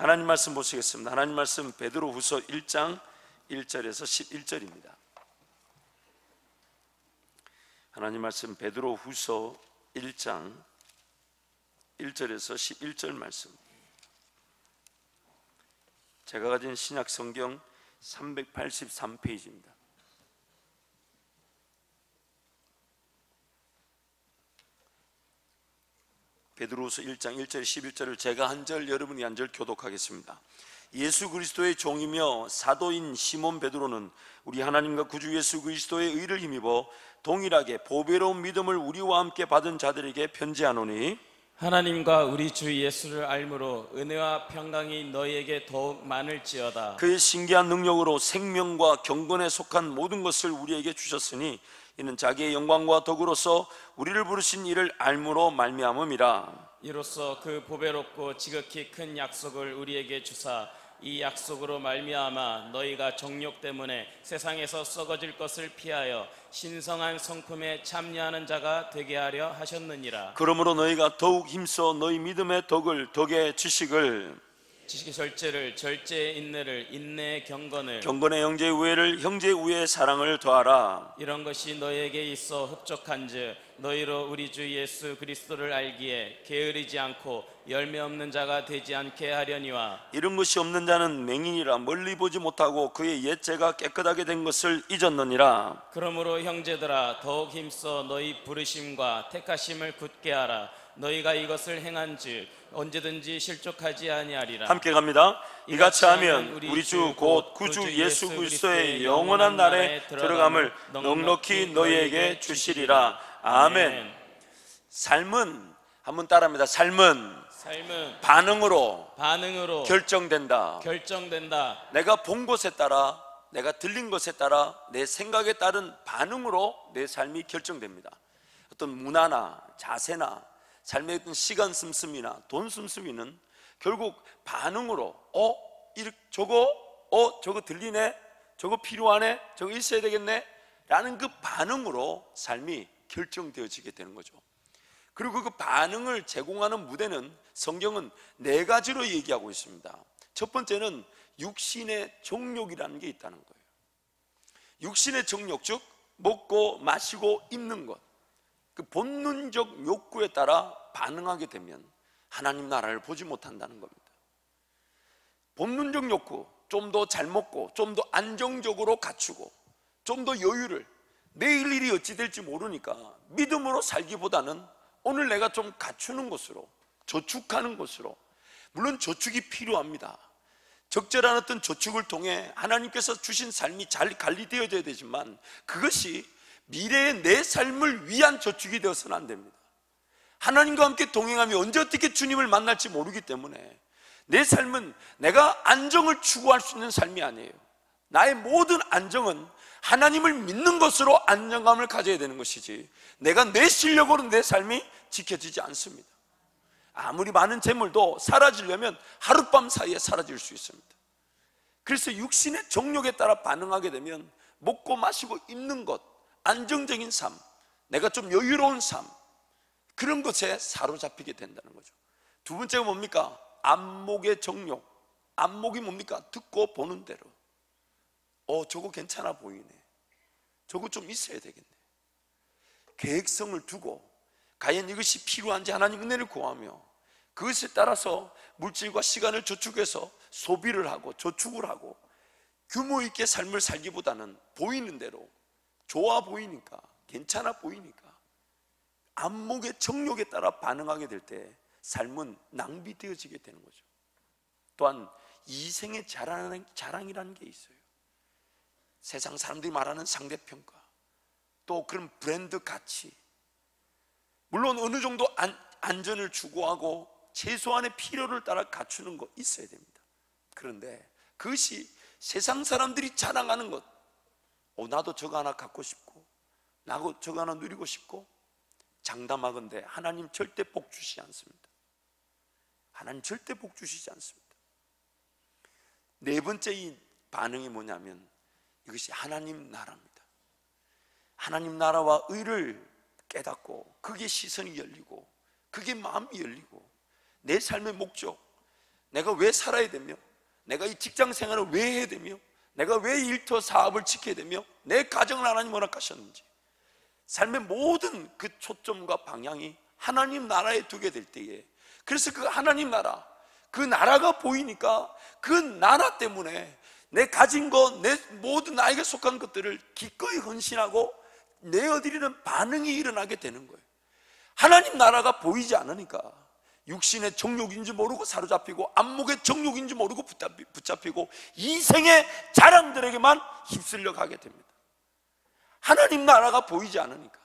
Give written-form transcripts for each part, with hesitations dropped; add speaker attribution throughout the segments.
Speaker 1: 하나님 말씀 보시겠습니다. 하나님 말씀 베드로후서 1장 1절에서 11절입니다. 하나님 말씀 베드로후서 1장 1절에서 11절 말씀. 제가 가진 신약 성경 383페이지입니다. 베드로후서 1장 1절 11절을 제가 한 절 여러분이 한 절 교독하겠습니다. 예수 그리스도의 종이며 사도인 시몬 베드로는 우리 하나님과 구주 예수 그리스도의 의를 힘입어 동일하게 보배로운 믿음을 우리와 함께 받은 자들에게 편지하노니
Speaker 2: 하나님과 우리 주 예수를 알므로 은혜와 평강이 너희에게 더욱 많을지어다.
Speaker 1: 그의 신기한 능력으로 생명과 경건에 속한 모든 것을 우리에게 주셨으니 이는 자기의 영광과 덕으로서 우리를 부르신 이를 알므로 말미암음이라.
Speaker 2: 이로써 그 보배롭고 지극히 큰 약속을 우리에게 주사 이 약속으로 말미암아 너희가 정욕 때문에 세상에서 썩어질 것을 피하여 신성한 성품에 참여하는 자가 되게 하려 하셨느니라.
Speaker 1: 그러므로 너희가 더욱 힘써 너희 믿음의 덕의 지식을,
Speaker 2: 지식의 절제를, 절제의 인내를, 인내의 경건을,
Speaker 1: 경건의 형제의 우애를, 형제의 우애의 사랑을 더하라.
Speaker 2: 이런 것이 너희에게 있어 흡족한즉 너희로 우리 주 예수 그리스도를 알기에 게으르지 않고 열매 없는 자가 되지 않게 하려니와.
Speaker 1: 이런 것이 없는 자는 맹인이라 멀리 보지 못하고 그의 옛죄가 깨끗하게 된 것을 잊었느니라.
Speaker 2: 그러므로 형제들아 더욱 힘써 너희 부르심과 택하심을 굳게 하라. 너희가 이것을 행한즉 언제든지 실족하지 아니하리라.
Speaker 1: 함께 갑니다. 이같이 하면 우리 주 곧 구주 예수 그리스도의 영원한 날에 들어감을 넉넉히 너희에게 주시리라. 아멘. 삶은, 한번 따라합니다. 삶은 반응으로 결정된다. 내가 본 것에 따라, 내가 들린 것에 따라, 내 생각에 따른 반응으로 내 삶이 결정됩니다. 어떤 문화나 자세나 삶의 어떤 시간 씀씀이나 돈 씀씀이는 결국 반응으로 저거 들리네, 저거 필요하네, 저거 있어야 되겠네 라는 그 반응으로 삶이 결정되어지게 되는 거죠. 그리고 그 반응을 제공하는 무대는 성경은 네 가지로 얘기하고 있습니다. 첫 번째는 육신의 정욕이라는 게 있다는 거예요. 육신의 정욕, 즉 먹고 마시고 입는 것, 그 본능적 욕구에 따라 반응하게 되면 하나님 나라를 보지 못한다는 겁니다. 본능적 욕구, 좀 더 잘 먹고 좀 더 안정적으로 갖추고 좀 더 여유를, 내일 일이 어찌 될지 모르니까 믿음으로 살기보다는 오늘 내가 좀 갖추는 것으로, 저축하는 것으로, 물론 저축이 필요합니다. 적절한 어떤 저축을 통해 하나님께서 주신 삶이 잘 관리되어져야 되지만 그것이 미래의 내 삶을 위한 저축이 되어서는 안 됩니다. 하나님과 함께 동행하며 언제 어떻게 주님을 만날지 모르기 때문에 내 삶은 내가 안정을 추구할 수 있는 삶이 아니에요. 나의 모든 안정은 하나님을 믿는 것으로 안정감을 가져야 되는 것이지 내가 내 실력으로 내 삶이 지켜지지 않습니다. 아무리 많은 재물도 사라지려면 하룻밤 사이에 사라질 수 있습니다. 그래서 육신의 정욕에 따라 반응하게 되면 먹고 마시고 입는 것, 안정적인 삶, 내가 좀 여유로운 삶, 그런 것에 사로잡히게 된다는 거죠. 두 번째가 뭡니까? 안목의 정욕. 안목이 뭡니까? 듣고 보는 대로. 저거 괜찮아 보이네, 저거 좀 있어야 되겠네. 계획성을 두고 과연 이것이 필요한지 하나님 은혜를 구하며 그것에 따라서 물질과 시간을 저축해서 소비를 하고 저축을 하고 규모 있게 삶을 살기보다는 보이는 대로, 좋아 보이니까, 괜찮아 보이니까 안목의 정욕에 따라 반응하게 될 때 삶은 낭비되어지게 되는 거죠. 또한 이생의 자랑이라는 게 있어요. 세상 사람들이 말하는 상대평가, 또 그런 브랜드 가치, 물론 어느 정도 안전을 추구하고 최소한의 필요를 따라 갖추는 거 있어야 됩니다. 그런데 그것이 세상 사람들이 자랑하는 것, 나도 저거 하나 갖고 싶고 나도 저거 하나 누리고 싶고, 장담하건대 하나님 절대 복 주시지 않습니다. 하나님 절대 복 주시지 않습니다. 네 번째 이 반응이 뭐냐면 이것이 하나님 나라입니다. 하나님 나라와 의를 깨닫고 그게 시선이 열리고 그게 마음이 열리고 내 삶의 목적, 내가 왜 살아야 되며, 내가 이 직장 생활을 왜 해야 되며, 내가 왜 일터 사업을 지켜야 되며, 내 가정을 하나님 허락하셨는지, 삶의 모든 그 초점과 방향이 하나님 나라에 두게 될 때에, 그래서 그 하나님 나라, 그 나라가 보이니까 그 나라 때문에 내 가진 것, 내 모든 나에게 속한 것들을 기꺼이 헌신하고 내어드리는 반응이 일어나게 되는 거예요. 하나님 나라가 보이지 않으니까 육신의 정욕인지 모르고 사로잡히고, 안목의 정욕인지 모르고 붙잡히고, 이생의 자랑들에게만 휩쓸려 가게 됩니다. 하나님 나라가 보이지 않으니까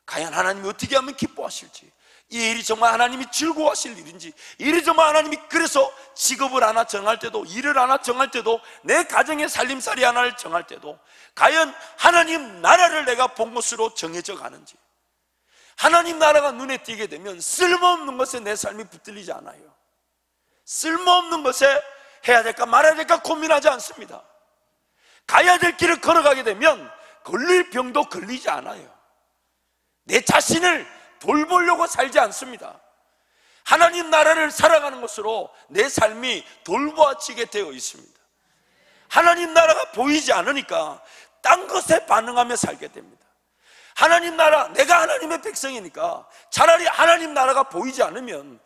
Speaker 1: 과연 하나님이 어떻게 하면 기뻐하실지, 이 일이 정말 하나님이 즐거워하실 일인지, 일이 정말 하나님이 그래서 직업을 하나 정할 때도, 일을 하나 정할 때도, 내 가정의 살림살이 하나를 정할 때도 과연 하나님 나라를 내가 본 것으로 정해져 가는지, 하나님 나라가 눈에 띄게 되면 쓸모없는 것에 내 삶이 붙들리지 않아요. 쓸모없는 것에 해야 될까 말아야 될까 고민하지 않습니다. 가야 될 길을 걸어가게 되면 걸릴 병도 걸리지 않아요. 내 자신을 돌보려고 살지 않습니다. 하나님 나라를 살아가는 것으로 내 삶이 돌보아지게 되어 있습니다. 하나님 나라가 보이지 않으니까 딴 것에 반응하며 살게 됩니다. 하나님 나라, 내가 하나님의 백성이니까 차라리 하나님 나라가 보이지 않으면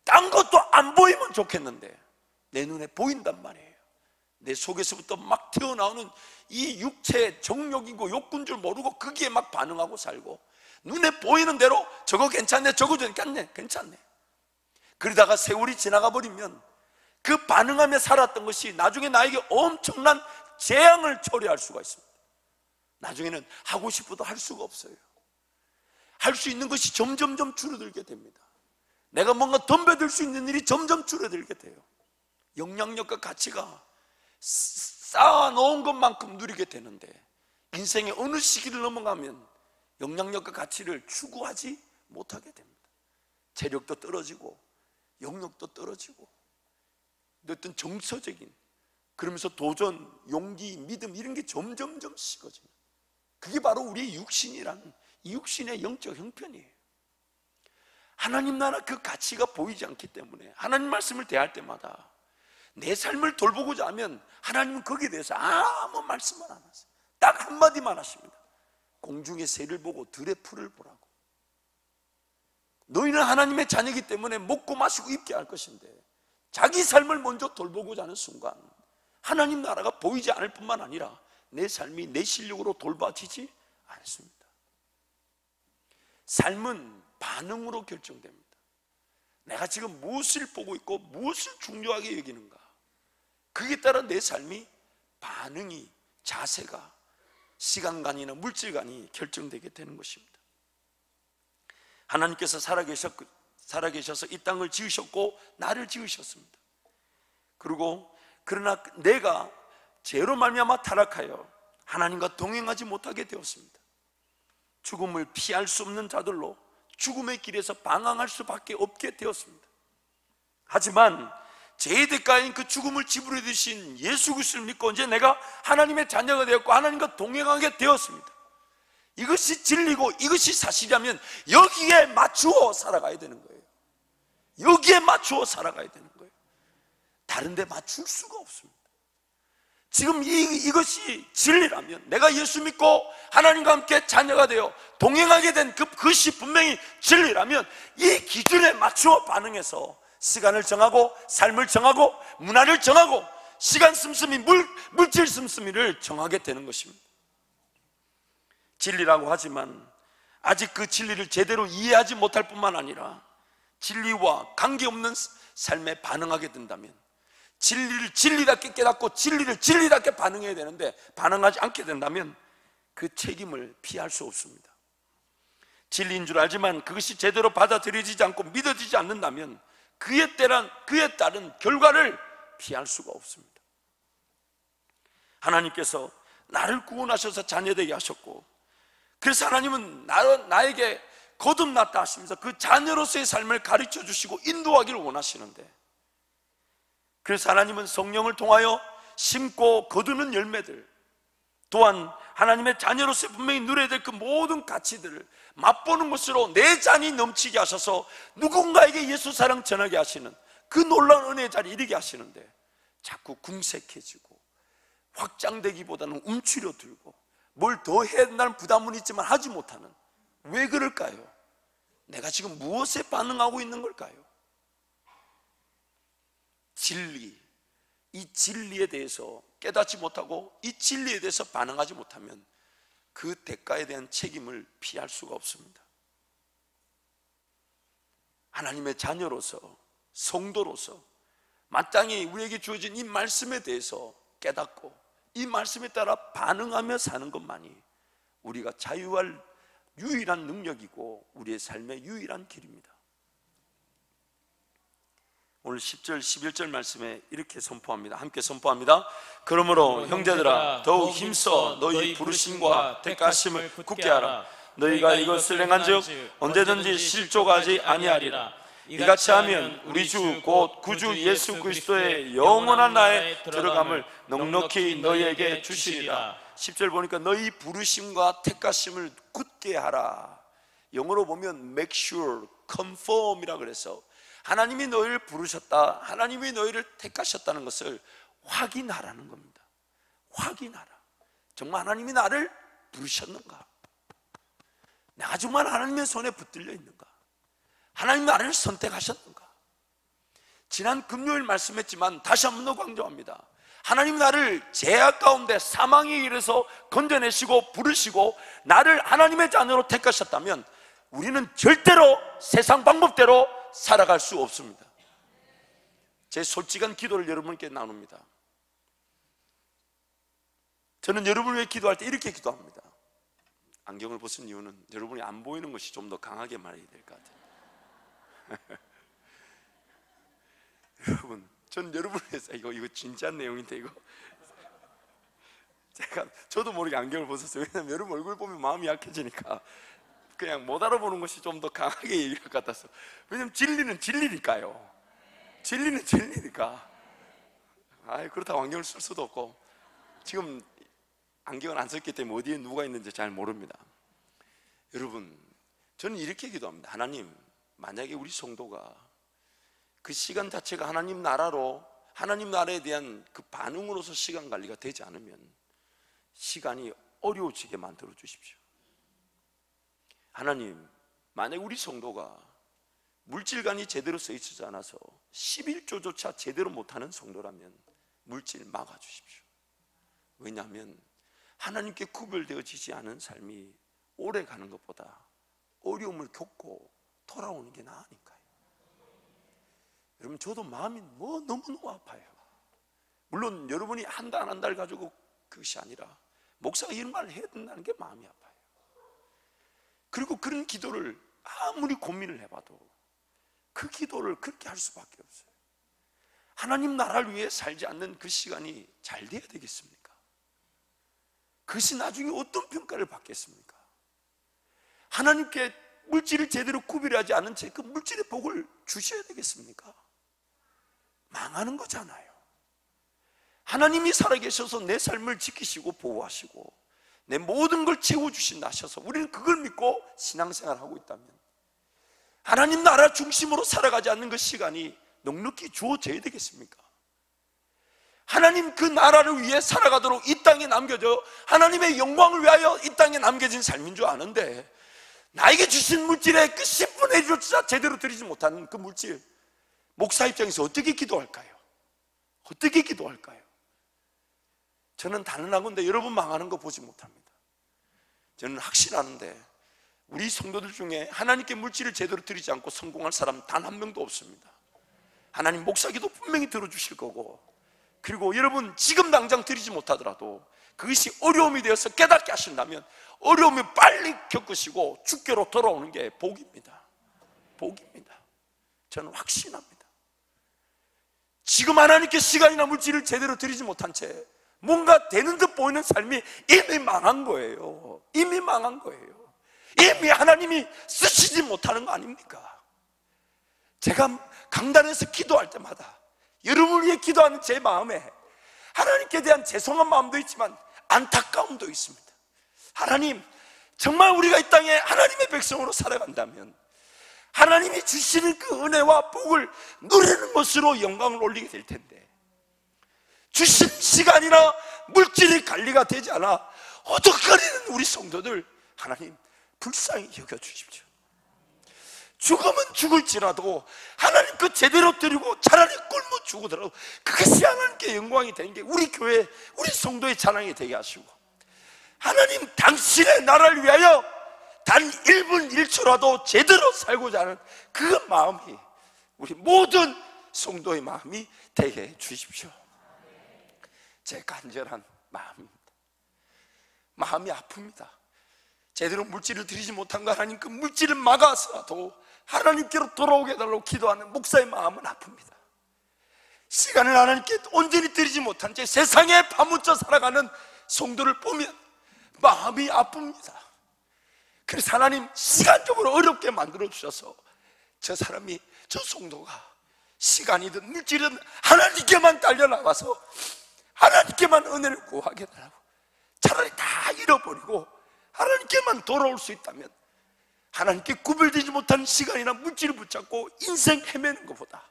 Speaker 1: 딴 것도 안 보이면 좋겠는데 내 눈에 보인단 말이에요. 내 속에서부터 막 튀어나오는 이 육체의 정욕이고 욕구인 줄 모르고 거기에 막 반응하고 살고, 눈에 보이는 대로 저거 괜찮네, 저거 괜찮네, 괜찮네. 그러다가 세월이 지나가 버리면 그 반응하며 살았던 것이 나중에 나에게 엄청난 재앙을 초래할 수가 있습니다. 나중에는 하고 싶어도 할 수가 없어요. 할 수 있는 것이 점점점 줄어들게 됩니다. 내가 뭔가 덤벼들 수 있는 일이 점점 줄어들게 돼요. 영향력과 가치가 쌓아놓은 것만큼 누리게 되는데, 인생의 어느 시기를 넘어가면 영향력과 가치를 추구하지 못하게 됩니다. 체력도 떨어지고 영역도 떨어지고, 어떤 정서적인, 그러면서 도전, 용기, 믿음 이런 게 점점점 식어집니다. 그게 바로 우리의 육신이라는, 이 육신의 영적 형편이에요. 하나님 나라 그 가치가 보이지 않기 때문에 하나님 말씀을 대할 때마다 내 삶을 돌보고자 하면 하나님은 거기에 대해서 아무 말씀을 안 하세요. 딱 한마디만 하십니다. 공중의 새를 보고 들의 풀을 보라고. 너희는 하나님의 자녀이기 때문에 먹고 마시고 입게 할 것인데, 자기 삶을 먼저 돌보고자 하는 순간 하나님 나라가 보이지 않을 뿐만 아니라 내 삶이 내 실력으로 돌봐지지 않습니다. 삶은 반응으로 결정됩니다. 내가 지금 무엇을 보고 있고 무엇을 중요하게 여기는가, 그에 따라 내 삶이 반응이, 자세가, 시간관이나 물질관이 결정되게 되는 것입니다. 하나님께서 살아계셔서 이 땅을 지으셨고 나를 지으셨습니다. 그러나 내가 죄로 말미암아 타락하여 하나님과 동행하지 못하게 되었습니다. 죽음을 피할 수 없는 자들로 죽음의 길에서 방황할 수밖에 없게 되었습니다. 하지만 죄의 대가인 그 죽음을 지불해 주신 예수 그리스도를 믿고 이제 내가 하나님의 자녀가 되었고 하나님과 동행하게 되었습니다. 이것이 진리고 이것이 사실이라면 여기에 맞추어 살아가야 되는 거예요. 여기에 맞추어 살아가야 되는 거예요. 다른 데 맞출 수가 없습니다. 지금 이것이 진리라면, 내가 예수 믿고 하나님과 함께 자녀가 되어 동행하게 된 그것이 분명히 진리라면 이 기준에 맞추어 반응해서 시간을 정하고 삶을 정하고 문화를 정하고 시간 씀씀이, 물질 씀씀이를 정하게 되는 것입니다. 진리라고 하지만 아직 그 진리를 제대로 이해하지 못할 뿐만 아니라 진리와 관계없는 삶에 반응하게 된다면, 진리를 진리답게 깨닫고 진리를 진리답게 반응해야 되는데 반응하지 않게 된다면 그 책임을 피할 수 없습니다. 진리인 줄 알지만 그것이 제대로 받아들여지지 않고 믿어지지 않는다면 그에 따른 결과를 피할 수가 없습니다. 하나님께서 나를 구원하셔서 자녀되게 하셨고, 그래서 하나님은 나에게 거듭났다 하시면서 그 자녀로서의 삶을 가르쳐 주시고 인도하기를 원하시는데, 그래서 하나님은 성령을 통하여 심고 거두는 열매들, 또한 하나님의 자녀로서 분명히 누려야 될 그 모든 가치들을 맛보는 것으로 내 잔이 넘치게 하셔서 누군가에게 예수 사랑 전하게 하시는 그 놀라운 은혜의 자리에 이르게 하시는데 자꾸 궁색해지고 확장되기보다는 움츠려들고 뭘 더 해야 된다는 부담은 있지만 하지 못하는, 왜 그럴까요? 내가 지금 무엇에 반응하고 있는 걸까요? 진리, 이 진리에 대해서 깨닫지 못하고 이 진리에 대해서 반응하지 못하면 그 대가에 대한 책임을 피할 수가 없습니다. 하나님의 자녀로서, 성도로서 마땅히 우리에게 주어진 이 말씀에 대해서 깨닫고 이 말씀에 따라 반응하며 사는 것만이 우리가 자유할 유일한 능력이고 우리의 삶의 유일한 길입니다. 오늘 10절, 11절 말씀에 이렇게 선포합니다. 함께 선포합니다. 그러므로 형제들아 더욱 힘써 너희 부르심과 택하심을 굳게 하라. 너희가 이것을 행한즉 언제든지 실족하지 아니하리라. 이같이 하면 우리 주 곧 구주 예수 그리스도의 영원한 나라에 들어감을 넉넉히 너희에게 주시리라. 10절 보니까 너희 부르심과 택하심을 굳게 하라. 영어로 보면 make sure, confirm이라 그래서 하나님이 너희를 부르셨다, 하나님이 너희를 택하셨다는 것을 확인하라는 겁니다. 확인하라. 정말 하나님이 나를 부르셨는가? 내가 정말 하나님의 손에 붙들려 있는가? 하나님 나를 선택하셨는가? 지난 금요일 말씀했지만 다시 한 번 더 강조합니다. 하나님 나를 죄악 가운데 사망의 길에서 건져내시고 부르시고 나를 하나님의 자녀로 택하셨다면 우리는 절대로 세상 방법대로 살아갈 수 없습니다. 제 솔직한 기도를 여러분께 나눕니다. 저는 여러분을 위해 기도할 때 이렇게 기도합니다. 안경을 벗은 이유는 여러분이 안 보이는 것이 좀 더 강하게 말해야 될 것 같아요. 여러분, 전 여러분을 위해서 이거 진지한 내용인데 이거 저도 모르게 안경을 벗었어요. 왜냐면 여러분 얼굴 보면 마음이 약해지니까 그냥 못 알아보는 것이 좀 더 강하게 얘기할 것 같아서. 왜냐면 진리는 진리니까요. 진리는 진리니까. 그렇다고 안경을 쓸 수도 없고, 지금 안경을 안 썼기 때문에 어디에 누가 있는지 잘 모릅니다. 여러분, 저는 이렇게 기도합니다. 하나님, 만약에 우리 성도가 그 시간 자체가 하나님 나라로, 하나님 나라에 대한 그 반응으로서 시간 관리가 되지 않으면 시간이 어려워지게 만들어 주십시오. 하나님, 만약 우리 성도가 물질관이 제대로 써 있지 않아서 11조조차 제대로 못하는 성도라면 물질 막아주십시오. 왜냐하면 하나님께 구별되어지지 않은 삶이 오래 가는 것보다 어려움을 겪고 돌아오는 게 나으니까요. 여러분, 저도 마음이 너무너무 아파요. 물론 여러분이 한 달 한 달 가지고 그것이 아니라 목사가 이런 말을 해야 된다는 게 마음이 아파요. 그리고 그런 기도를 아무리 고민을 해봐도 그 기도를 그렇게 할 수밖에 없어요. 하나님 나라를 위해 살지 않는 그 시간이 잘 돼야 되겠습니까? 그것이 나중에 어떤 평가를 받겠습니까? 하나님께 물질을 제대로 구별하지 않은 채 그 물질의 복을 주셔야 되겠습니까? 망하는 거잖아요. 하나님이 살아계셔서 내 삶을 지키시고 보호하시고 내 모든 걸 채워주신다 하셔서 우리는 그걸 믿고 신앙생활하고 있다면 하나님 나라 중심으로 살아가지 않는 그 시간이 넉넉히 주어져야 되겠습니까? 하나님 그 나라를 위해 살아가도록 이 땅에 남겨져 하나님의 영광을 위하여 이 땅에 남겨진 삶인 줄 아는데 나에게 주신 물질의 그 10분의 1조차 제대로 드리지 못하는 그 물질, 목사 입장에서 어떻게 기도할까요? 어떻게 기도할까요? 저는 단언하건대 여러분 망하는 거 보지 못합니다. 저는 확신하는데 우리 성도들 중에 하나님께 물질을 제대로 드리지 않고 성공할 사람 단 한 명도 없습니다. 하나님 목사기도 분명히 들어주실 거고, 그리고 여러분 지금 당장 드리지 못하더라도 그것이 어려움이 되어서 깨닫게 하신다면 어려움을 빨리 겪으시고 주께로 돌아오는 게 복입니다. 복입니다. 저는 확신합니다. 지금 하나님께 시간이나 물질을 제대로 드리지 못한 채 뭔가 되는 듯 보이는 삶이 이미 망한 거예요. 이미 망한 거예요. 이미 하나님이 쓰시지 못하는 거 아닙니까? 제가 강단에서 기도할 때마다 여러분을 위해 기도하는 제 마음에 하나님께 대한 죄송한 마음도 있지만 안타까움도 있습니다. 하나님, 정말 우리가 이 땅에 하나님의 백성으로 살아간다면 하나님이 주시는 그 은혜와 복을 누리는 것으로 영광을 올리게 될 텐데, 주신 시간이나 물질이 관리가 되지 않아 어떡하리는 우리 성도들, 하나님 불쌍히 여겨주십시오. 죽으면 죽을지라도 하나님 그 제대로 드리고 차라리 굶어 죽으더라도 그것이 하나님께 영광이 되는 게 우리 교회, 우리 성도의 자랑이 되게 하시고, 하나님 당신의 나라를 위하여 단 1분 1초라도 제대로 살고자 하는 그 마음이 우리 모든 성도의 마음이 되게 해 주십시오. 제 간절한 마음입니다. 마음이 아픕니다. 제대로 물질을 드리지 못한 거 하나님 그 물질을 막아서라도 하나님께로 돌아오게 해달라고 기도하는 목사의 마음은 아픕니다. 시간을 하나님께 온전히 드리지 못한 채 세상에 파묻혀 살아가는 성도를 보면 마음이 아픕니다. 그래서 하나님 시간적으로 어렵게 만들어 주셔서 저 사람이, 저 성도가 시간이든 물질이든 하나님께만 달려나가서 하나님께만 은혜를 구하게 해달라고, 차라리 다 잃어버리고 하나님께만 돌아올 수 있다면 하나님께 구별되지 못한 시간이나 물질을 붙잡고 인생 헤매는 것보다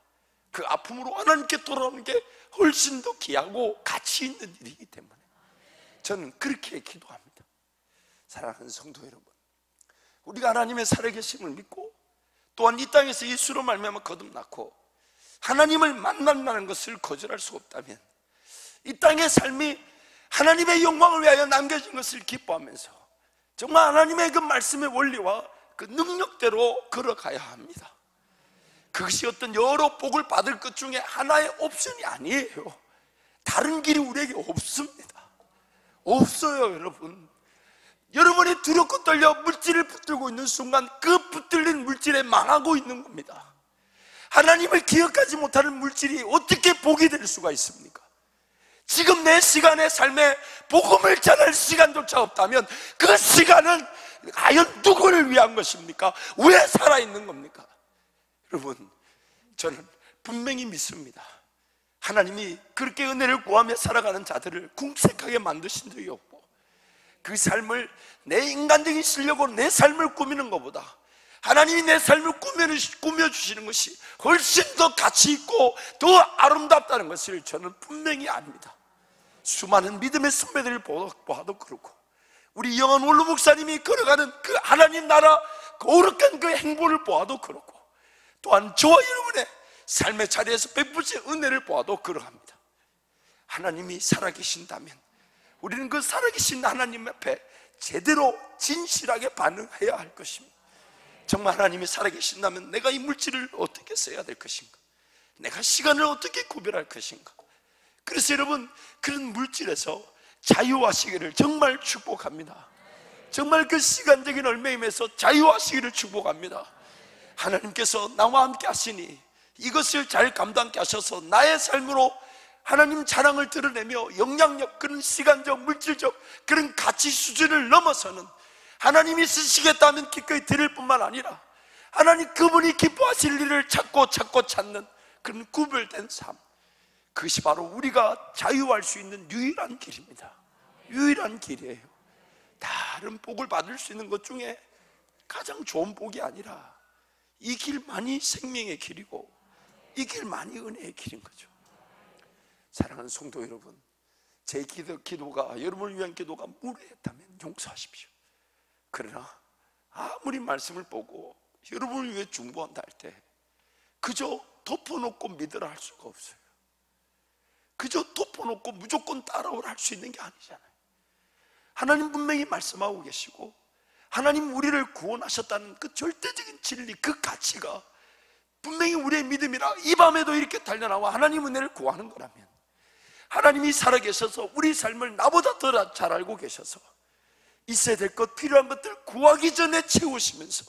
Speaker 1: 그 아픔으로 하나님께 돌아오는 게 훨씬 더 귀하고 가치 있는 일이기 때문에 저는 그렇게 기도합니다. 사랑하는 성도 여러분, 우리가 하나님의 살아계심을 믿고 또한 이 땅에서 예수로 말미암아 거듭났고 하나님을 만난다는 것을 거절할 수 없다면 이 땅의 삶이 하나님의 영광을 위하여 남겨진 것을 기뻐하면서 정말 하나님의 그 말씀의 원리와 그 능력대로 걸어가야 합니다. 그것이 어떤 여러 복을 받을 것 중에 하나의 옵션이 아니에요. 다른 길이 우리에게 없습니다. 없어요. 여러분, 여러분이 두렵고 떨려 물질을 붙들고 있는 순간 그 붙들린 물질에 망하고 있는 겁니다. 하나님을 기억하지 못하는 물질이 어떻게 복이 될 수가 있습니까? 지금 내 시간의 삶에 복음을 전할 시간조차 없다면 그 시간은 과연 누구를 위한 것입니까? 왜 살아있는 겁니까? 여러분, 저는 분명히 믿습니다. 하나님이 그렇게 은혜를 구하며 살아가는 자들을 궁색하게 만드신 적이 없고, 그 삶을 내 인간적인 실력으로 내 삶을 꾸미는 것보다 하나님이 내 삶을 꾸며주시는 것이 훨씬 더 가치 있고 더 아름답다는 것을 저는 분명히 압니다. 수많은 믿음의 선배들을 보아도 그렇고, 우리 영원 원로 목사님이 걸어가는 그 하나님 나라 거룩한 그 행보를 보아도 그렇고, 또한 저와 여러분의 삶의 자리에서 베푸신 은혜를 보아도 그러합니다. 하나님이 살아계신다면 우리는 그 살아계신 하나님 앞에 제대로 진실하게 반응해야 할 것입니다. 정말 하나님이 살아계신다면 내가 이 물질을 어떻게 써야 될 것인가? 내가 시간을 어떻게 구별할 것인가? 그래서 여러분, 그런 물질에서 자유하시기를 정말 축복합니다. 정말 그 시간적인 얽매임에서 자유하시기를 축복합니다. 하나님께서 나와 함께 하시니 이것을 잘 감당케 하셔서 나의 삶으로 하나님 자랑을 드러내며 영향력, 그런 시간적, 물질적 그런 가치 수준을 넘어서는 하나님이 쓰시겠다면 기꺼이 드릴 뿐만 아니라 하나님 그분이 기뻐하실 일을 찾고 찾는 그런 구별된 삶, 그것이 바로 우리가 자유할 수 있는 유일한 길입니다. 유일한 길이에요. 다른 복을 받을 수 있는 것 중에 가장 좋은 복이 아니라 이 길만이 생명의 길이고 이 길만이 은혜의 길인 거죠. 사랑하는 성도 여러분, 제 기도가 여러분을 위한 기도가 무례했다면 용서하십시오. 그러나 아무리 말씀을 보고 여러분을 위해 중보한다 할 때 그저 덮어놓고 믿으라 할 수가 없어요. 그저 덮어놓고 무조건 따라오라 할 수 있는 게 아니잖아요. 하나님 분명히 말씀하고 계시고 하나님 우리를 구원하셨다는 그 절대적인 진리, 그 가치가 분명히 우리의 믿음이라 이 밤에도 이렇게 달려나와 하나님 은혜를 구하는 거라면, 하나님이 살아계셔서 우리 삶을 나보다 더 잘 알고 계셔서 있어야 될 것, 필요한 것들 구하기 전에 채우시면서,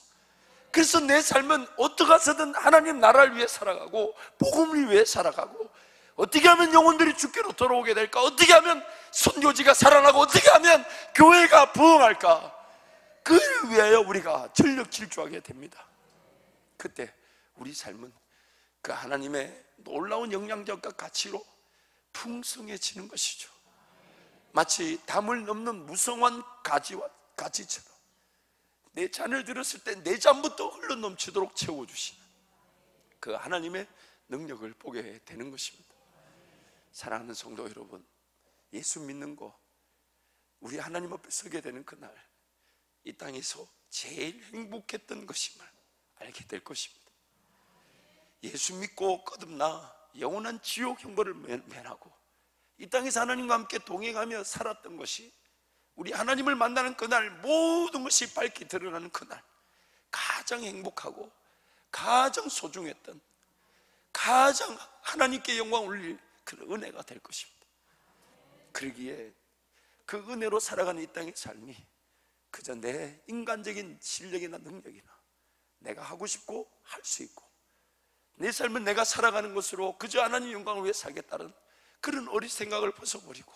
Speaker 1: 그래서 내 삶은 어떻게 해서든 하나님 나라를 위해 살아가고 복음을 위해 살아가고, 어떻게 하면 영혼들이 주께로 돌아오게 될까, 어떻게 하면 선교지가 살아나고 어떻게 하면 교회가 부흥할까, 그를 위하여 우리가 전력 질주하게 됩니다. 그때 우리 삶은 그 하나님의 놀라운 영향력과 가치로 풍성해지는 것이죠. 마치 담을 넘는 무성한 가지처럼 내 잔을 들었을 때 내 잔부터 흘러 넘치도록 채워주시는 그 하나님의 능력을 보게 되는 것입니다. 사랑하는 성도 여러분, 예수 믿는 거, 우리 하나님 앞에 서게 되는 그날 이 땅에서 제일 행복했던 것임을 알게 될 것입니다. 예수 믿고 거듭나 영원한 지옥 형벌을 면하고 이 땅에서 하나님과 함께 동행하며 살았던 것이 우리 하나님을 만나는 그날 모든 것이 밝게 드러나는 그날 가장 행복하고 가장 소중했던, 가장 하나님께 영광 올릴 그런 은혜가 될 것입니다. 그러기에 그 은혜로 살아가는 이 땅의 삶이 그저 내 인간적인 실력이나 능력이나 내가 하고 싶고 할 수 있고 내 삶은 내가 살아가는 것으로 그저 하나님 영광을 위해 살겠다는 그런 어린 생각을 벗어버리고,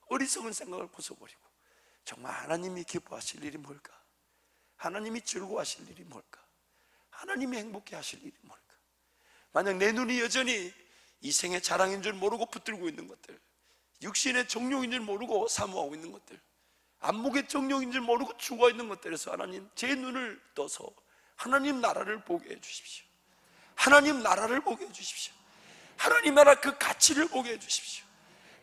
Speaker 1: 어리석은 생각을 벗어버리고 정말 하나님이 기뻐하실 일이 뭘까? 하나님이 즐거워하실 일이 뭘까? 하나님이 행복해 하실 일이 뭘까? 만약 내 눈이 여전히 이생의 자랑인 줄 모르고 붙들고 있는 것들, 육신의 정욕인 줄 모르고 사모하고 있는 것들, 안목의 정욕인 줄 모르고 죽어 있는 것들에서 하나님 제 눈을 떠서 하나님 나라를 보게 해주십시오. 하나님 나라를 보게 해주십시오. 하나님 나라 그 가치를 보게 해주십시오.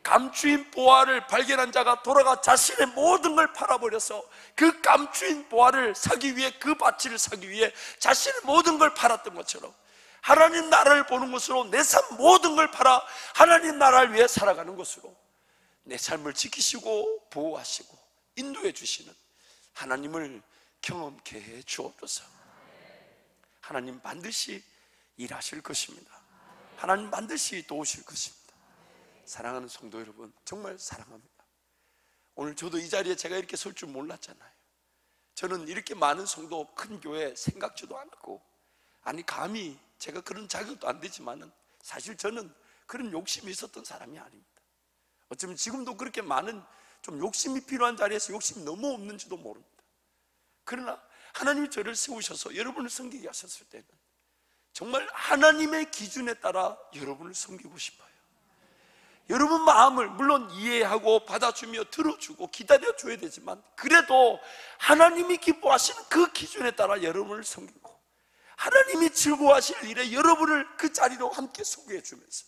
Speaker 1: 감추인 보화를 발견한 자가 돌아가 자신의 모든 걸 팔아버려서 그 감추인 보화를 사기 위해, 그 가치를 사기 위해 자신의 모든 걸 팔았던 것처럼 하나님 나라를 보는 것으로 내 삶 모든 걸 팔아 하나님 나라를 위해 살아가는 것으로 내 삶을 지키시고 보호하시고 인도해 주시는 하나님을 경험케 해 주옵소서. 하나님 반드시 일하실 것입니다. 하나님 반드시 도우실 것입니다. 사랑하는 성도 여러분, 정말 사랑합니다. 오늘 저도 이 자리에 제가 이렇게 설 줄 몰랐잖아요. 저는 이렇게 많은 성도, 큰 교회 생각지도 않았고, 아니 감히 제가 그런 자격도 안 되지만은 사실 저는 그런 욕심이 있었던 사람이 아닙니다. 어쩌면 지금도 그렇게 많은 좀 욕심이 필요한 자리에서 욕심이 너무 없는지도 모릅니다. 그러나 하나님이 저를 세우셔서 여러분을 섬기게 하셨을 때는 정말 하나님의 기준에 따라 여러분을 섬기고 싶어요. 여러분 마음을 물론 이해하고 받아주며 들어주고 기다려줘야 되지만 그래도 하나님이 기뻐하시는 그 기준에 따라 여러분을 섬기고 하나님이 즐거워하실 일에 여러분을 그 자리로 함께 소개해 주면서,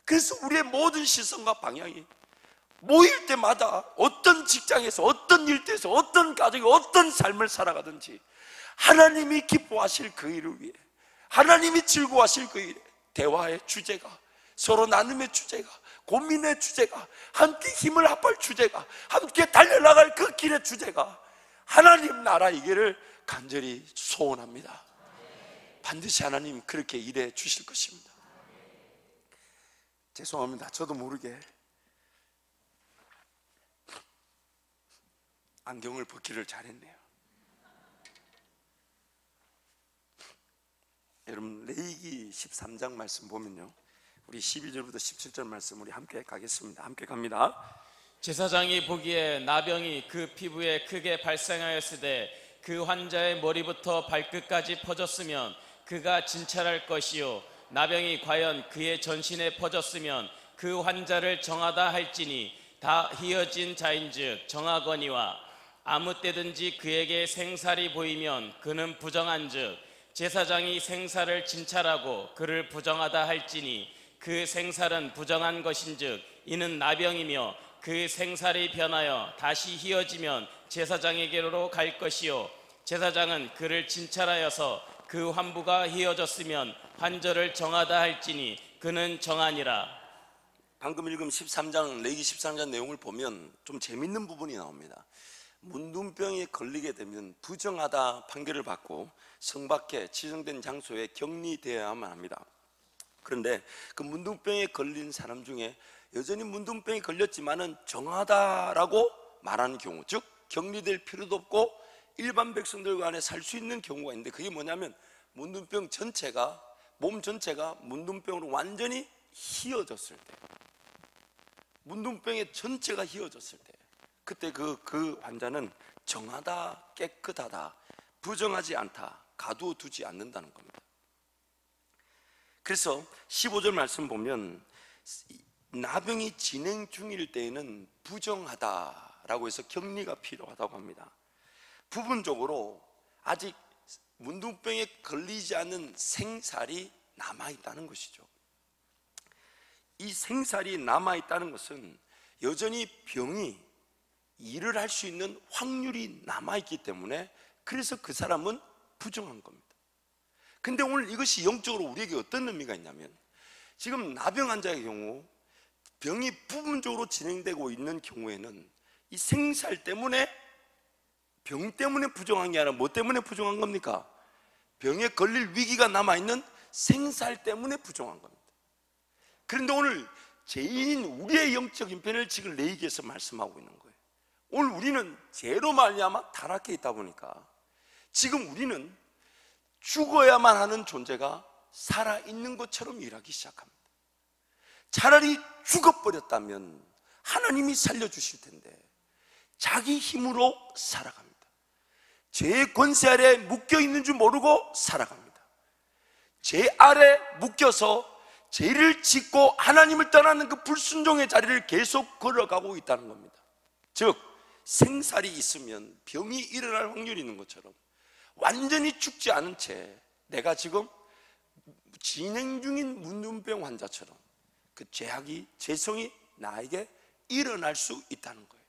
Speaker 1: 그래서 우리의 모든 시선과 방향이 모일 때마다 어떤 직장에서 어떤 일터에서 어떤 가정에 어떤 삶을 살아가든지 하나님이 기뻐하실 그 일을 위해, 하나님이 즐거워하실 그 일에 대화의 주제가, 서로 나눔의 주제가, 고민의 주제가, 함께 힘을 합할 주제가, 함께 달려나갈 그 길의 주제가 하나님 나라이기를 간절히 소원합니다. 반드시 하나님 그렇게 일해 주실 것입니다. 죄송합니다. 저도 모르게 안경을 벗기를 잘했네요. 여러분 레위기 13장 말씀 보면요, 우리 12절부터 17절 말씀 우리 함께 가겠습니다. 함께 갑니다.
Speaker 2: 제사장이 보기에 나병이 그 피부에 크게 발생하였으되 그 환자의 머리부터 발끝까지 퍼졌으면 그가 진찰할 것이요, 나병이 과연 그의 전신에 퍼졌으면 그 환자를 정하다 할지니 다 희어진 자인즉 정하거니와 아무 때든지 그에게 생살이 보이면 그는 부정한즉 제사장이 생살을 진찰하고 그를 부정하다 할지니 그 생살은 부정한 것인즉 이는 나병이며 그 생살이 변하여 다시 희어지면 제사장에게로 갈 것이요, 제사장은 그를 진찰하여서 그 환부가 희어졌으면 환절을 정하다 할지니 그는 정하니라.
Speaker 1: 방금 읽은 13장 레위기 13장 내용을 보면 좀 재밌는 부분이 나옵니다. 문둥병에 걸리게 되면 부정하다 판결을 받고 성 밖에 지정된 장소에 격리되어야만 합니다. 그런데 그 문둥병에 걸린 사람 중에 여전히 문둥병에 걸렸지만은 정하다라고 말하는 경우, 즉 격리될 필요도 없고 일반 백성들과 안에 살 수 있는 경우가 있는데, 그게 뭐냐면 문둥병 전체가, 몸 전체가 문둥병으로 완전히 휘어졌을 때, 문둥병의 전체가 휘어졌을 때, 그때 그 환자는 정하다, 깨끗하다, 부정하지 않다, 가두어두지 않는다는 겁니다. 그래서 15절 말씀 보면 나병이 진행 중일 때에는 부정하다라고 해서 격리가 필요하다고 합니다. 부분적으로 아직 문둥병에 걸리지 않는 생살이 남아있다는 것이죠. 이 생살이 남아있다는 것은 여전히 병이 일을 할 수 있는 확률이 남아있기 때문에, 그래서 그 사람은 부정한 겁니다. 근데 오늘 이것이 영적으로 우리에게 어떤 의미가 있냐면, 지금 나병 환자의 경우 병이 부분적으로 진행되고 있는 경우에는 이 생살 때문에, 병 때문에 부정한 게 아니라 뭐 때문에 부정한 겁니까? 병에 걸릴 위기가 남아있는 생살 때문에 부정한 겁니다. 그런데 오늘 죄인인 우리의 영적인 편을 지금 레위기에서 말씀하고 있는 거예요. 오늘 우리는 죄로 말미암아 타락해 있다 보니까 지금 우리는 죽어야만 하는 존재가 살아있는 것처럼 일하기 시작합니다. 차라리 죽어버렸다면 하나님이 살려주실 텐데 자기 힘으로 살아갑니다. 죄의 권세 아래 묶여있는 줄 모르고 살아갑니다. 죄 아래 묶여서 죄를 짓고 하나님을 떠나는 그 불순종의 자리를 계속 걸어가고 있다는 겁니다. 즉 생살이 있으면 병이 일어날 확률이 있는 것처럼 완전히 죽지 않은 채 내가 지금 진행 중인 문둥병 환자처럼 그 죄악이, 죄성이 나에게 일어날 수 있다는 거예요.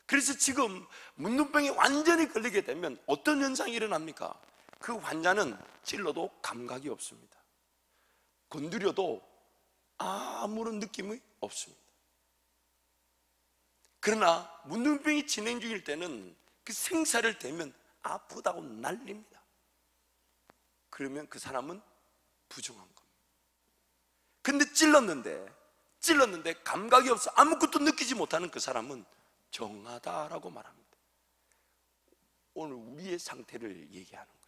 Speaker 1: 그래서 지금 문둥병에 완전히 걸리게 되면 어떤 현상이 일어납니까? 그 환자는 찔러도 감각이 없습니다. 건드려도 아무런 느낌이 없습니다. 그러나 문둥병이 진행 중일 때는 그 생사를 대면 아프다고 난립니다. 그러면 그 사람은 부정한 겁니다. 근데 찔렀는데 감각이 없어 아무것도 느끼지 못하는 그 사람은 정하다라고 말합니다. 오늘 우리의 상태를 얘기하는 거예요.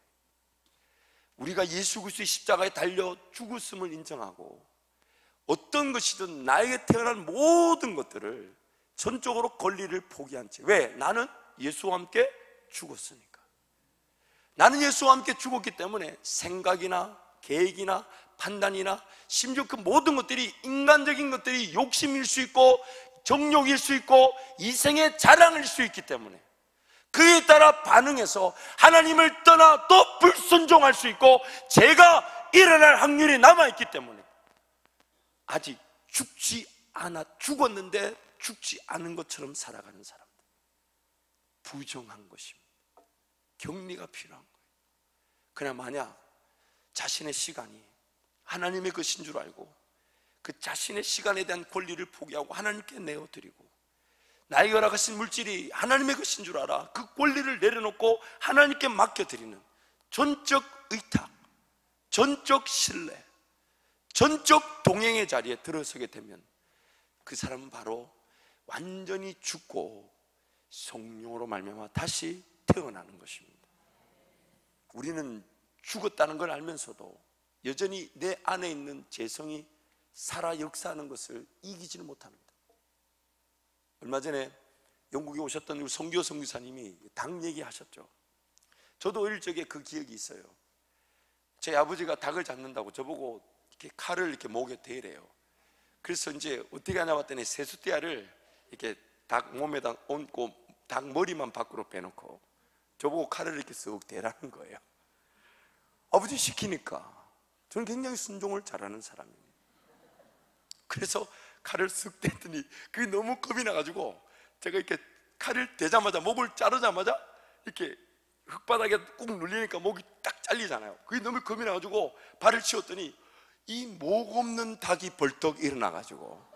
Speaker 1: 우리가 예수 그리스도의 십자가에 달려 죽었음을 인정하고 어떤 것이든 나에게 태어난 모든 것들을 전적으로 권리를 포기한 채, 왜? 나는 예수와 함께 죽었으니까. 나는 예수와 함께 죽었기 때문에 생각이나 계획이나 판단이나 심지어 그 모든 것들이 인간적인 것들이 욕심일 수 있고 정욕일 수 있고 이생의 자랑일 수 있기 때문에 그에 따라 반응해서 하나님을 떠나 또 불순종할 수 있고 죄가 일어날 확률이 남아있기 때문에 아직 죽지 않아, 죽었는데 죽지 않은 것처럼 살아가는 사람들, 부정한 것입니다. 격리가 필요한 거예요. 그러나 만약 자신의 시간이 하나님의 것인 줄 알고 그 자신의 시간에 대한 권리를 포기하고 하나님께 내어드리고 나에게 허락하신 물질이 하나님의 것인 줄 알아 그 권리를 내려놓고 하나님께 맡겨드리는 전적 의탁, 전적 신뢰, 전적 동행의 자리에 들어서게 되면 그 사람은 바로 완전히 죽고 성령으로 말미암아 다시 태어나는 것입니다. 우리는 죽었다는 걸 알면서도 여전히 내 안에 있는 죄성이 살아 역사하는 것을 이기지는 못합니다. 얼마 전에 영국에 오셨던 우리 송기호 선교사님이 닭 얘기하셨죠. 저도 어릴 적에 그 기억이 있어요. 제 아버지가 닭을 잡는다고 저보고 이렇게 칼을 이렇게 목에 대래요. 그래서 이제 어떻게 하냐 봤더니 세숫대야를 이렇게 닭 몸에다 얹고 닭 머리만 밖으로 빼놓고 저보고 칼을 이렇게 쓱 대라는 거예요. 아버지 시키니까 저는 굉장히 순종을 잘하는 사람입니다. 그래서 칼을 쓱 댔더니 그게 너무 겁이 나가지고 제가 이렇게 칼을 대자마자 목을 자르자마자 이렇게 흙바닥에 꾹 눌리니까 목이 딱 잘리잖아요. 그게 너무 겁이 나가지고 발을 치웠더니 이 목 없는 닭이 벌떡 일어나가지고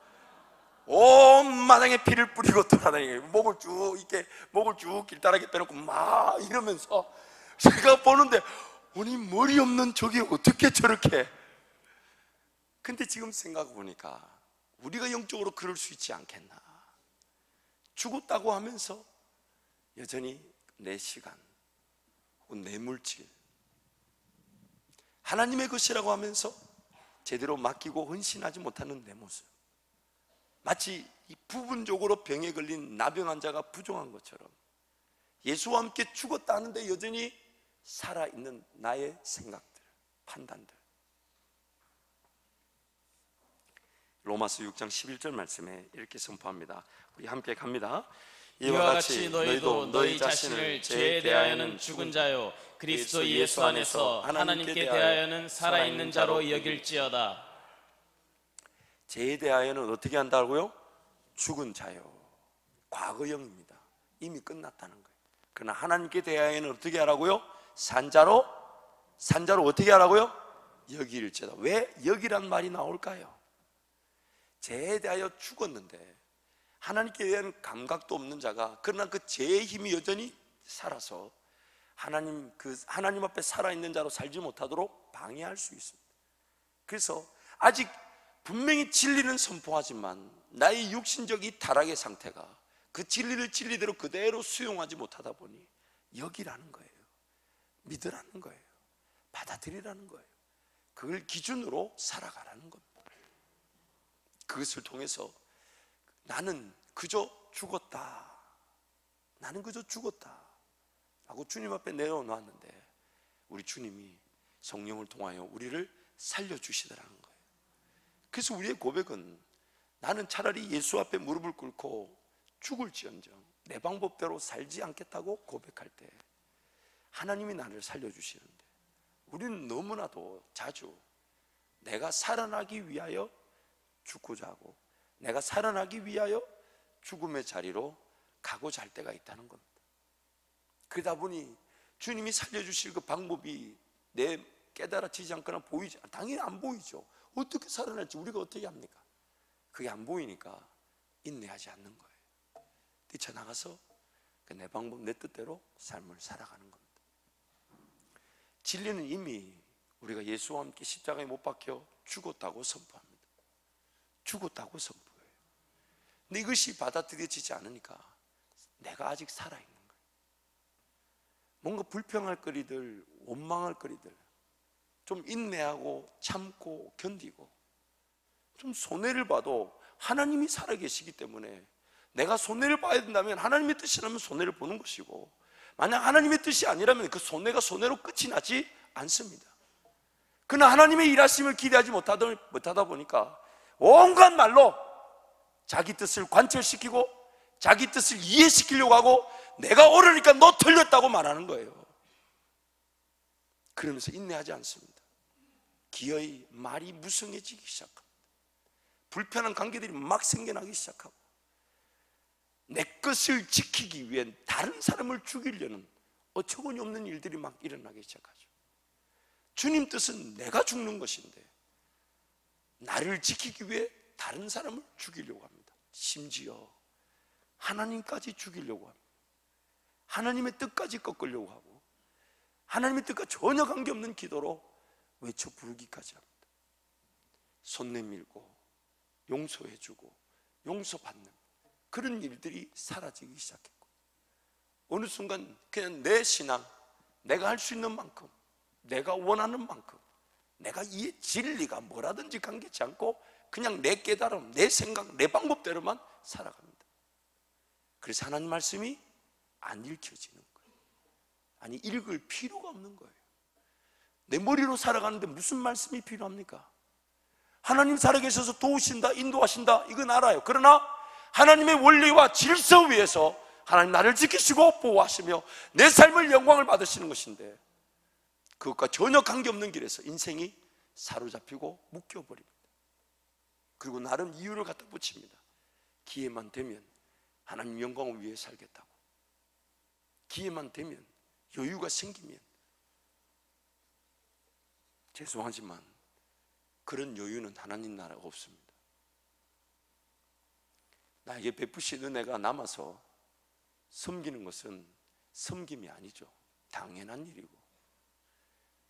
Speaker 1: 온 마당에 피를 뿌리고 돌아다니고 목을 쭉 길다랗게 빼놓고 막 이러면서 제가 보는데 아니 머리 없는 저게 어떻게 저렇게. 근데 지금 생각해 보니까 우리가 영적으로 그럴 수 있지 않겠나. 죽었다고 하면서 여전히 내 시간, 내 물질, 하나님의 것이라고 하면서 제대로 맡기고 헌신하지 못하는 내 모습, 마치 이 부분적으로 병에 걸린 나병 환자가 부정한 것처럼 예수와 함께 죽었다 하는데 여전히 살아있는 나의 생각들, 판단들. 로마서 6장 11절 말씀에 이렇게 선포합니다. 우리 함께 갑니다.
Speaker 2: 이와 같이 너희도 너희 자신을 죄에 대하여는 죽은 자요 그리스도 예수 안에서 하나님께 대하여는 살아있는 자로 여길지어다.
Speaker 1: 죄에 대하여는 어떻게 한다고요? 죽은 자요. 과거형입니다. 이미 끝났다는 거예요. 그러나 하나님께 대하여는 어떻게 하라고요? 산자로 어떻게 하라고요? 여길지어다. 왜 여기란 말이 나올까요? 죄에 대하여 죽었는데 하나님께 대한 감각도 없는 자가 그러나 그 죄의 힘이 여전히 살아서 하나님 앞에 살아있는 자로 살지 못하도록 방해할 수 있습니다. 그래서 아직 분명히 진리는 선포하지만 나의 육신적 이 타락의 상태가 그 진리를 진리대로 그대로 수용하지 못하다 보니 여기라는 거예요. 믿으라는 거예요. 받아들이라는 거예요. 그걸 기준으로 살아가라는 겁니다. 그것을 통해서 나는 그저 죽었다. 나는 그저 죽었다 라고 주님 앞에 내려놓았는데 우리 주님이 성령을 통하여 우리를 살려주시더라는 거예요. 그래서 우리의 고백은 나는 차라리 예수 앞에 무릎을 꿇고 죽을지언정 내 방법대로 살지 않겠다고 고백할 때 하나님이 나를 살려주시는데 우리는 너무나도 자주 내가 살아나기 위하여 죽고자 하고 내가 살아나기 위하여 죽음의 자리로 가고자 할 때가 있다는 겁니다. 그러다 보니 주님이 살려주실 그 방법이 내 깨달아지지 않거나 보이지, 당연히 안 보이죠. 어떻게 살아날지 우리가 어떻게 합니까? 그게 안 보이니까 인내하지 않는 거예요. 뛰쳐나가서 내 방법 내 뜻대로 삶을 살아가는 겁니다. 진리는 이미 우리가 예수와 함께 십자가에 못 박혀 죽었다고 선포합니다. 죽었다고 선포해요. 근데 이것이 받아들여지지 않으니까 내가 아직 살아있는 거예요. 뭔가 불평할 거리들, 원망할 거리들 좀 인내하고 참고 견디고 좀 손해를 봐도 하나님이 살아계시기 때문에 내가 손해를 봐야 된다면 하나님의 뜻이라면 손해를 보는 것이고 만약 하나님의 뜻이 아니라면 그 손해가 손해로 끝이 나지 않습니다. 그러나 하나님의 일하심을 기대하지 못하다 보니까 온갖 말로 자기 뜻을 관철시키고 자기 뜻을 이해시키려고 하고 내가 옳으니까 너 틀렸다고 말하는 거예요. 그러면서 인내하지 않습니다. 기어이 말이 무성해지기 시작합니다. 불편한 관계들이 막 생겨나기 시작하고 내 것을 지키기 위해 다른 사람을 죽이려는 어처구니 없는 일들이 막 일어나기 시작하죠. 주님 뜻은 내가 죽는 것인데 나를 지키기 위해 다른 사람을 죽이려고 합니다. 심지어 하나님까지 죽이려고 합니다. 하나님의 뜻까지 꺾으려고 하고 하나님의 뜻과 전혀 관계없는 기도로 외쳐 부르기까지 합니다. 손 내밀고 용서해주고 용서받는 그런 일들이 사라지기 시작했고 어느 순간 그냥 내 신앙, 내가 할 수 있는 만큼 내가 원하는 만큼 내가 이 진리가 뭐라든지 관계치 않고 그냥 내 깨달음, 내 생각, 내 방법대로만 살아갑니다. 그래서 하나님 말씀이 안 읽혀지는 거예요. 아니 읽을 필요가 없는 거예요. 내 머리로 살아가는데 무슨 말씀이 필요합니까? 하나님 살아계셔서 도우신다, 인도하신다 이건 알아요. 그러나 하나님의 원리와 질서 위에서 하나님 나를 지키시고 보호하시며 내 삶을 영광을 받으시는 것인데 그것과 전혀 관계없는 길에서 인생이 사로잡히고 묶여버립니다. 그리고 나름 이유를 갖다 붙입니다. 기회만 되면 하나님 영광을 위해 살겠다고, 기회만 되면 여유가 생기면. 죄송하지만 그런 여유는 하나님 나라가 없습니다. 나에게 베푸신 은혜가 남아서 섬기는 것은 섬김이 아니죠. 당연한 일이고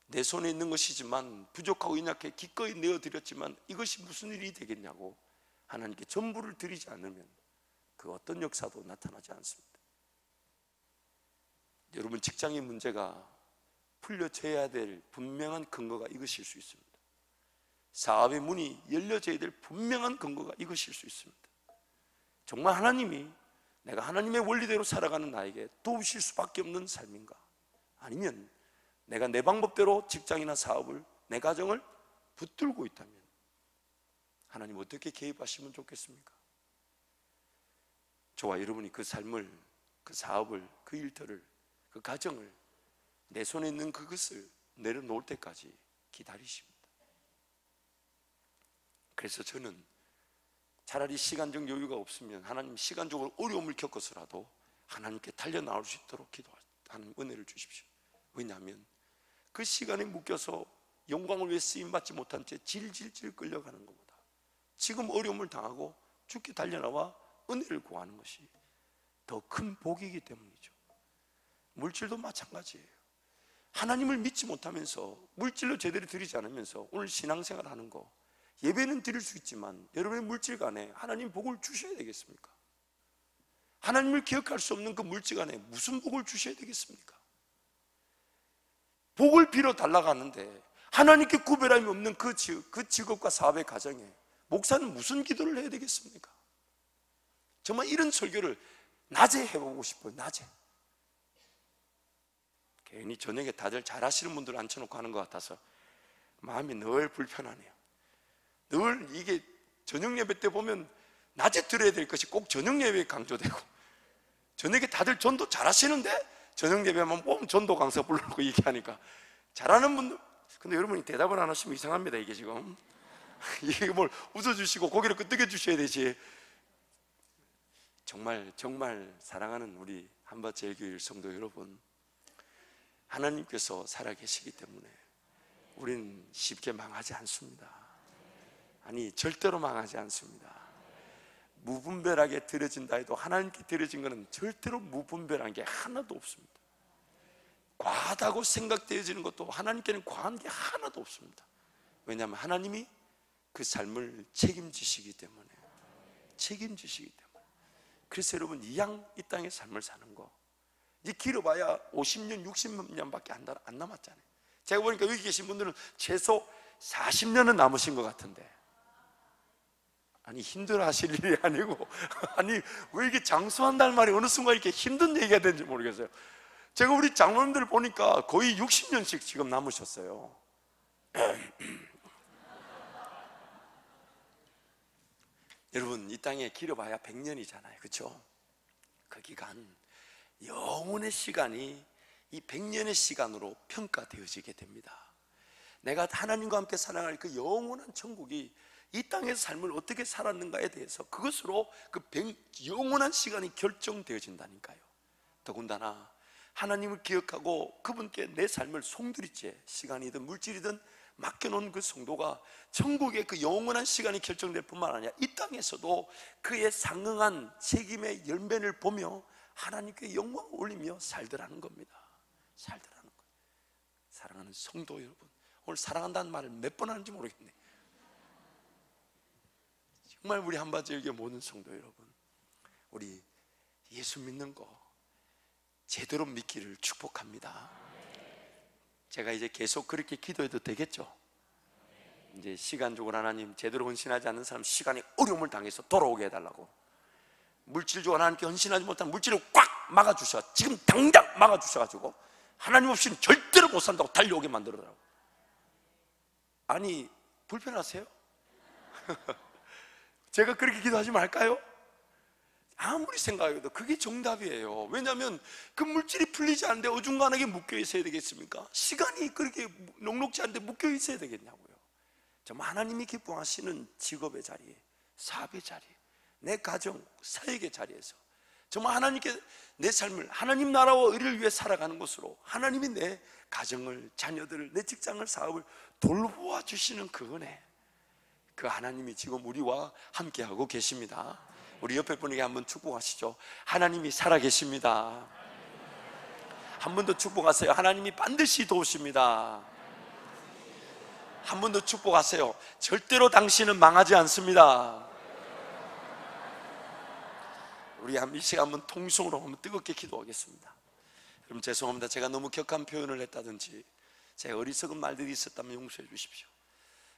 Speaker 1: 내 손에 있는 것이지만 부족하고 연약해 기꺼이 내어드렸지만 이것이 무슨 일이 되겠냐고 하나님께 전부를 드리지 않으면 그 어떤 역사도 나타나지 않습니다. 여러분 직장의 문제가 풀려져야 될 분명한 근거가 이것일 수 있습니다. 사업의 문이 열려져야 될 분명한 근거가 이것일 수 있습니다. 정말 하나님이 내가 하나님의 원리대로 살아가는 나에게 도우실 수밖에 없는 삶인가? 아니면 내가 내 방법대로 직장이나 사업을, 내 가정을 붙들고 있다면, 하나님 어떻게 개입하시면 좋겠습니까? 저와 여러분이 그 삶을, 그 사업을, 그 일터를, 그 가정을, 내 손에 있는 그것을 내려놓을 때까지 기다리십니다. 그래서 저는 차라리 시간적 여유가 없으면 하나님 시간적으로 어려움을 겪어서라도 하나님께 달려나올 수 있도록 기도하는 은혜를 주십시오. 왜냐하면 그 시간에 묶여서 영광을 위해 쓰임받지 못한 채 질질질 끌려가는 것보다 지금 어려움을 당하고 죽게 달려나와 은혜를 구하는 것이 더 큰 복이기 때문이죠. 물질도 마찬가지예요. 하나님을 믿지 못하면서 물질로 제대로 드리지 않으면서 오늘 신앙생활 하는 거, 예배는 드릴 수 있지만 여러분의 물질 간에 하나님 복을 주셔야 되겠습니까? 하나님을 기억할 수 없는 그 물질 간에 무슨 복을 주셔야 되겠습니까? 복을 빌어 달라고 하는데 하나님께 구별함이 없는 그 직업과 사업의 가정에 목사는 무슨 기도를 해야 되겠습니까? 정말 이런 설교를 낮에 해보고 싶어요. 낮에. 괜히 저녁에 다들 잘하시는 분들 앉혀놓고 하는 것 같아서 마음이 늘 불편하네요. 늘 이게 저녁 예배 때 보면 낮에 들어야 될 것이 꼭 저녁 예배에 강조되고, 저녁에 다들 전도 잘하시는데 저녁 예배만 보면 전도 강사 불러놓고 얘기하니까 잘하는 분들, 근데 여러분이 대답을 안 하시면 이상합니다. 이게 지금 이게 뭘 웃어주시고 고개를 끄덕여 주셔야 되지. 정말 사랑하는 우리 한밭제일교회 성도 여러분, 하나님께서 살아계시기 때문에 우리는 쉽게 망하지 않습니다. 아니, 절대로 망하지 않습니다. 무분별하게 드려진다 해도 하나님께 드려진 것은 절대로 무분별한 게 하나도 없습니다. 과하다고 생각되어지는 것도 하나님께는 과한 게 하나도 없습니다. 왜냐하면 하나님이 그 삶을 책임지시기 때문에. 그래서 여러분, 이 땅의 삶을 사는 거 이제 길어봐야 50년, 60년밖에 안 남았잖아요. 제가 보니까 여기 계신 분들은 최소 40년은 남으신 것 같은데, 아니 힘들어 하실 일이 아니고, 아니 왜 이렇게 장수한다는 말이 어느 순간 이렇게 힘든 얘기가 되는지 모르겠어요. 제가 우리 장로님들 보니까 거의 60년씩 지금 남으셨어요. 여러분, 이 땅에 길어봐야 100년이잖아요. 그렇죠? 그 기간, 영혼의 시간이 이 100년의 시간으로 평가되어지게 됩니다. 내가 하나님과 함께 살아갈 그 영원한 천국이 이 땅에서 삶을 어떻게 살았는가에 대해서 그것으로 그 영원한 시간이 결정되어진다니까요. 더군다나 하나님을 기억하고 그분께 내 삶을 송두리째, 시간이든 물질이든 맡겨놓은 그 성도가 천국의 그 영원한 시간이 결정될 뿐만 아니라 이 땅에서도 그의 상응한 책임의 열매를 보며 하나님께 영광을 올리며 살더라는 겁니다. 살더라는 거예요. 사랑하는 성도 여러분, 오늘 사랑한다는 말을 몇 번 하는지 모르겠네. 정말 우리 한밭제일교회 모든 성도 여러분, 우리 예수 믿는 거 제대로 믿기를 축복합니다. 제가 이제 계속 그렇게 기도해도 되겠죠? 이제 시간적으로 하나님, 제대로 헌신하지 않는 사람 시간에 어려움을 당해서 돌아오게 해달라고, 물질적으로 하나님께 헌신하지 못한 물질을 꽉 막아주셔, 지금 당장 막아주셔가지고 하나님 없이는 절대로 못 산다고 달려오게 만들어달라고. 아니, 불편하세요? 제가 그렇게 기도하지 말까요? 아무리 생각해도 그게 정답이에요. 왜냐하면 그 물질이 풀리지 않는데 어중간하게 묶여 있어야 되겠습니까? 시간이 그렇게 넉넉지 않은데 묶여 있어야 되겠냐고요. 정말 하나님이 기뻐하시는 직업의 자리에, 사업의 자리에, 내 가정, 사역의 자리에서 정말 하나님께 내 삶을, 하나님 나라와 의를 위해 살아가는 것으로 하나님이 내 가정을, 자녀들을, 내 직장을, 사업을 돌보아 주시는 그 은혜, 그 하나님이 지금 우리와 함께하고 계십니다. 우리 옆에 분에게 한번 축복하시죠. 하나님이 살아계십니다. 한 번 더 축복하세요. 하나님이 반드시 도우십니다. 한 번 더 축복하세요. 절대로 당신은 망하지 않습니다. 우리 이 시간 한번 통성으로 한번 뜨겁게 기도하겠습니다. 여러분, 죄송합니다. 제가 너무 격한 표현을 했다든지 제 어리석은 말들이 있었다면 용서해 주십시오.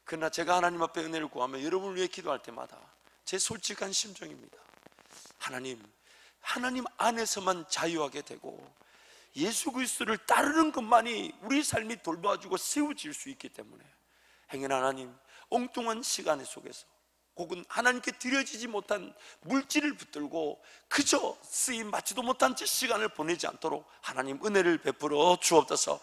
Speaker 1: 그러나 제가 하나님 앞에 은혜를 구하며 여러분을 위해 기도할 때마다 제 솔직한 심정입니다. 하나님 안에서만 자유하게 되고 예수 그리스도를 따르는 것만이 우리 삶이 돌봐주고 세워질 수 있기 때문에 행여 하나님, 엉뚱한 시간 속에서 혹은 하나님께 드려지지 못한 물질을 붙들고 그저 쓰임 받지도 못한 채 시간을 보내지 않도록 하나님 은혜를 베풀어 주옵소서.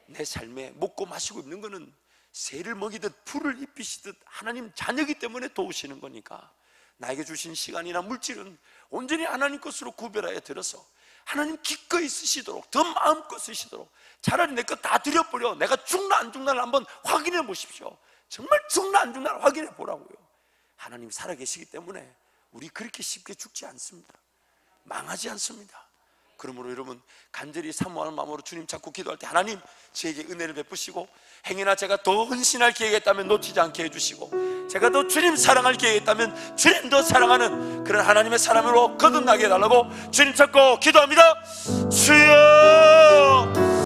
Speaker 1: 내 삶에 먹고 마시고 입는 것은 새를 먹이듯 풀을 입히시듯 하나님 자녀이기 때문에 도우시는 거니까 나에게 주신 시간이나 물질은 온전히 하나님 것으로 구별하여 들어서 하나님 기꺼이 쓰시도록, 더 마음껏 쓰시도록, 차라리 내 것 다 드려버려, 내가 죽나 안 죽나를 한번 확인해 보십시오. 정말 죽나 안 죽나를 확인해 보라고요. 하나님 살아계시기 때문에 우리 그렇게 쉽게 죽지 않습니다. 망하지 않습니다. 그러므로 여러분 간절히 사모하는 마음으로 주님 찾고 기도할 때 하나님 저에게 은혜를 베푸시고 행여나 제가 더 헌신할 기회가 있다면 놓치지 않게 해주시고 제가 더 주님 사랑할 기회가 있다면 주님 더 사랑하는 그런 하나님의 사람으로 거듭나게 해달라고 주님 찾고 기도합니다. 주여